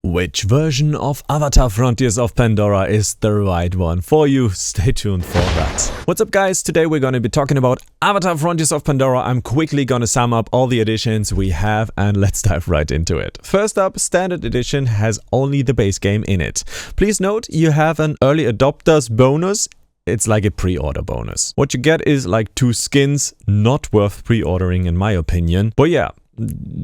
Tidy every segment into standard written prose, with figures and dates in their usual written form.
Which version of Avatar Frontiers of Pandora is the right one for you? Stay tuned for that. What's up guys, today we're going to be talking about Avatar Frontiers of Pandora. I'm quickly going to sum up all the editions we have and let's dive right into it. First up, Standard Edition has only the base game in it. Please note you have an early adopters bonus. It's like a pre-order bonus. What you get is like 2 skins, not worth pre-ordering in my opinion. But yeah,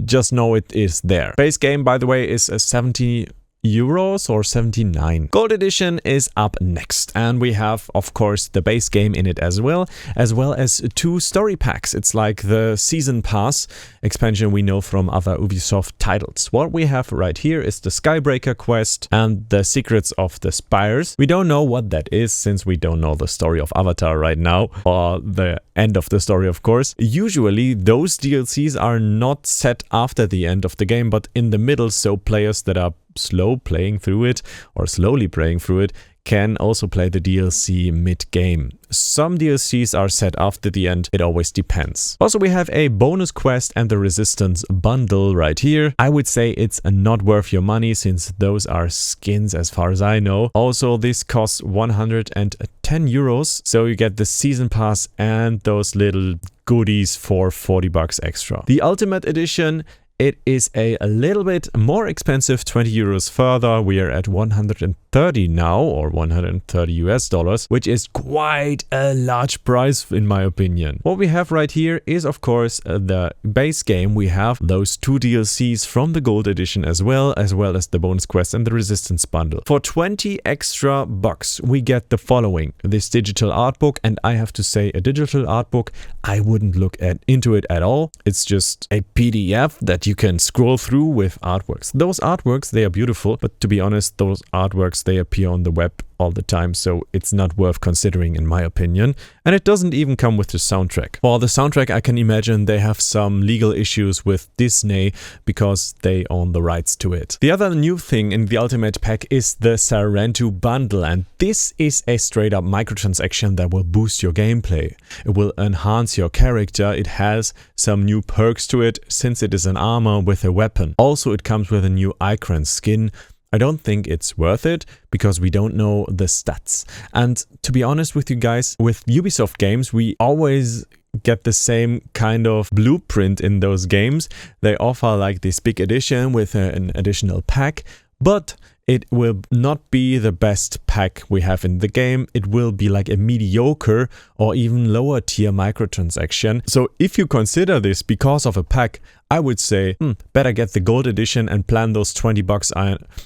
just know it is there. Base game, by the way, is 70 euros or 79. Gold edition is up next, and we have of course the base game in it as well as 2 story packs. It's like the season pass expansion we know from other Ubisoft titles. What we have right here is the Skybreaker quest and the Secrets of the Spires. We don't know what that is since we don't know the story of Avatar right now, or the end of the story of course. Usually those DLCs are not set after the end of the game but in the middle, so players that are slowly playing through it can also play the DLC mid-game. Some DLCs are set after the end, it always depends. Also we have a bonus quest and the Resistance bundle right here. I would say it's not worth your money since those are skins as far as I know. Also this costs 110 euros, so you get the season pass and those little goodies for 40 bucks extra. The Ultimate Edition, it is a little bit more expensive, 20 euros further. We are at 130 now, or 130 US dollars, which is quite a large price in my opinion. What we have right here is of course the base game. We have those 2 DLCs from the gold edition as well as the bonus quest and the Resistance bundle. For 20 extra bucks, we get the following: this digital art book, and I have to say a digital art book, I wouldn't look into it at all. It's just a PDF that you can scroll through with artworks. Those artworks, they are beautiful, but to be honest, those artworks, they appear on the web all the time, so it's not worth considering in my opinion. And it doesn't even come with the soundtrack. For the soundtrack, I can imagine they have some legal issues with Disney because they own the rights to it. The other new thing in the Ultimate Pack is the Sarentu bundle, and this is a straight up microtransaction that will boost your gameplay. It will enhance your character. It has some new perks to it since it is an armor with a weapon. Also it comes with a new Icon skin. I don't think it's worth it because we don't know the stats. And to be honest with you guys, with Ubisoft games, we always get the same kind of blueprint in those games. They offer like this big edition with an additional pack, but it will not be the best pack we have in the game. It will be like a mediocre or even lower tier microtransaction. So if you consider this because of a pack, I would say better get the gold edition and plan those 20 bucks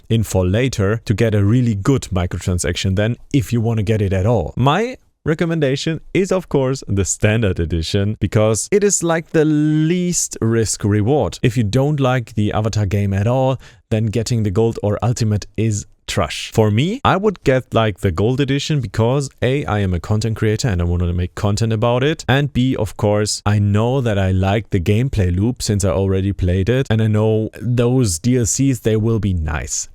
in for later to get a really good microtransaction then, if you want to get it at all. My recommendation is of course the Standard Edition because it is like the least risk reward. If you don't like the Avatar game at all, then getting the gold or ultimate is trash. For me, I would get like the gold edition because A, I am a content creator and I want to make content about it, and B, of course, I know that I like the gameplay loop since I already played it and I know those DLCs, they will be nice.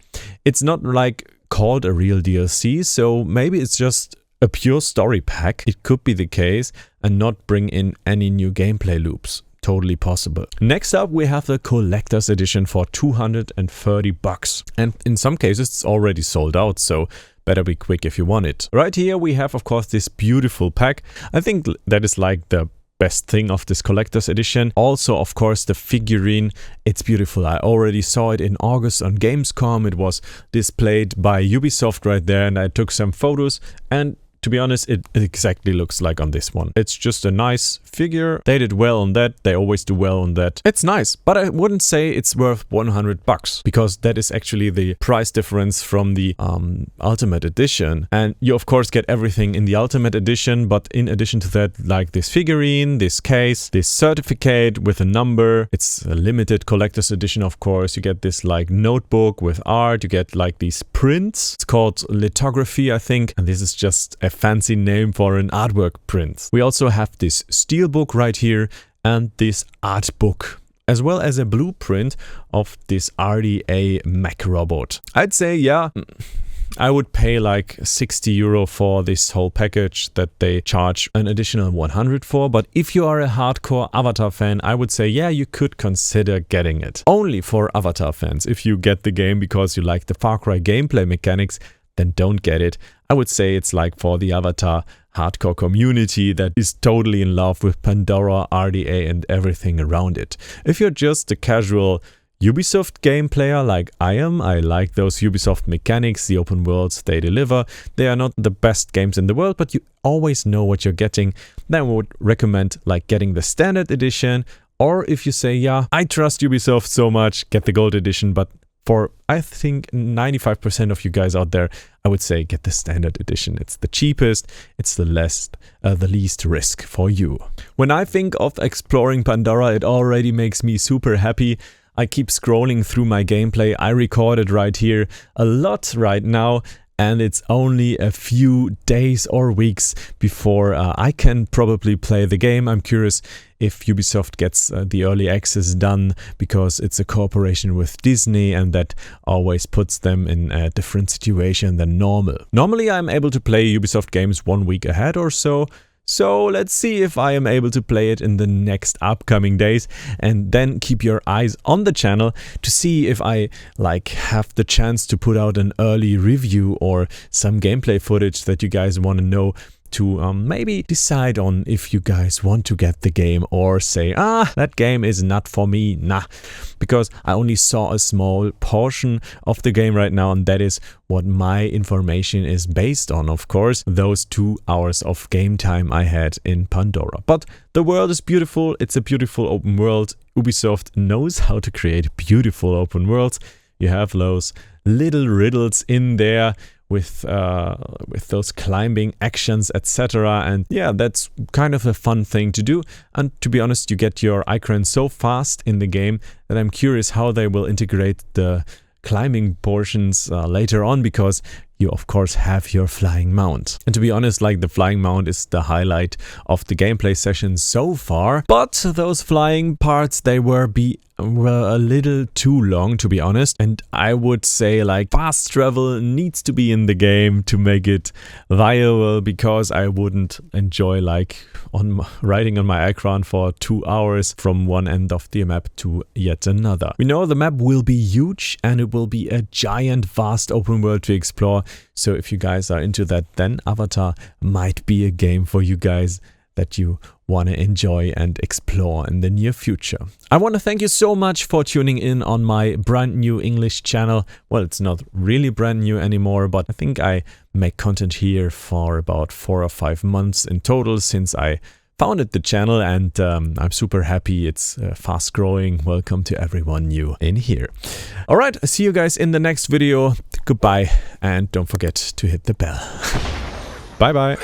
It's not like called a real DLC, so maybe it's just a pure story pack. It could be the case and not bring in any new gameplay loops. Totally possible. Next up, we have the Collector's Edition for 230 bucks. And in some cases, it's already sold out, so better be quick if you want it. Right here, we have, of course, this beautiful pack. I think that is like the best thing of this Collector's Edition. Also, of course, the figurine, it's beautiful. I already saw it in August on Gamescom. It was displayed by Ubisoft right there, and I took some photos, and to be honest, it exactly looks like on this one. It's just a nice figure. They did well on that. They always do well on that. It's nice, but I wouldn't say it's worth 100 bucks because that is actually the price difference from the Ultimate Edition. And you of course get everything in the Ultimate Edition, but in addition to that, like this figurine, this case, this certificate with a number. It's a limited Collector's Edition, of course. You get this like notebook with art. You get like these prints. It's called lithography, I think. And this is just a fancy name for an artwork print. We also have this steelbook right here and this art book, as well as a blueprint of this RDA mech robot. I'd say, yeah, I would pay like 60 euro for this whole package that they charge an additional 100 for. But if you are a hardcore Avatar fan, I would say, yeah, you could consider getting it. Only for Avatar fans. If you get the game because you like the Far Cry gameplay mechanics, then don't get it. I would say it's like for the Avatar hardcore community that is totally in love with Pandora, RDA and everything around it. If you're just a casual Ubisoft game player like I am, I like those Ubisoft mechanics, the open worlds they deliver. They are not the best games in the world, but you always know what you're getting. Then I would recommend like getting the standard edition, or if you say, yeah, I trust Ubisoft so much, get the gold edition. But for, I think, 95% of you guys out there, I would say get the standard edition. It's the cheapest, it's the least risk for you. When I think of exploring Pandora, it already makes me super happy. I keep scrolling through my gameplay. I recorded right here a lot right now, and it's only a few days or weeks before I can probably play the game. I'm curious if Ubisoft gets the early access done, because it's a cooperation with Disney and that always puts them in a different situation than normal. Normally I'm able to play Ubisoft games 1 week ahead or so. So let's see if I am able to play it in the next upcoming days, and then keep your eyes on the channel to see if I have the chance to put out an early review or some gameplay footage that you guys want to know, to maybe decide on if you guys want to get the game or say, that game is not for me, nah. Because I only saw a small portion of the game right now, and that is what my information is based on, of course, those 2 hours of game time I had in Pandora. But the world is beautiful, it's a beautiful open world. Ubisoft knows how to create beautiful open worlds. You have those little riddles in there with those climbing actions, etc. And yeah, that's kind of a fun thing to do. And to be honest, you get your icon so fast in the game that I'm curious how they will integrate the climbing portions later on, because you of course have your flying mount. And to be honest, the flying mount is the highlight of the gameplay session so far. But those flying parts, they were a little too long, to be honest. And I would say fast travel needs to be in the game to make it viable, because I wouldn't enjoy riding on my icon for 2 hours from one end of the map to yet another. We know the map will be huge and it will be a giant vast open world to explore. So if you guys are into that, then Avatar might be a game for you guys that you want to enjoy and explore in the near future. I want to thank you so much for tuning in on my brand new English channel. Well, it's not really brand new anymore, but I think I make content here for about 4 or 5 months in total since I founded the channel, and I'm super happy. It's fast growing. Welcome to everyone new in here. All right, see you guys in the next video. Goodbye, and don't forget to hit the bell. Bye bye.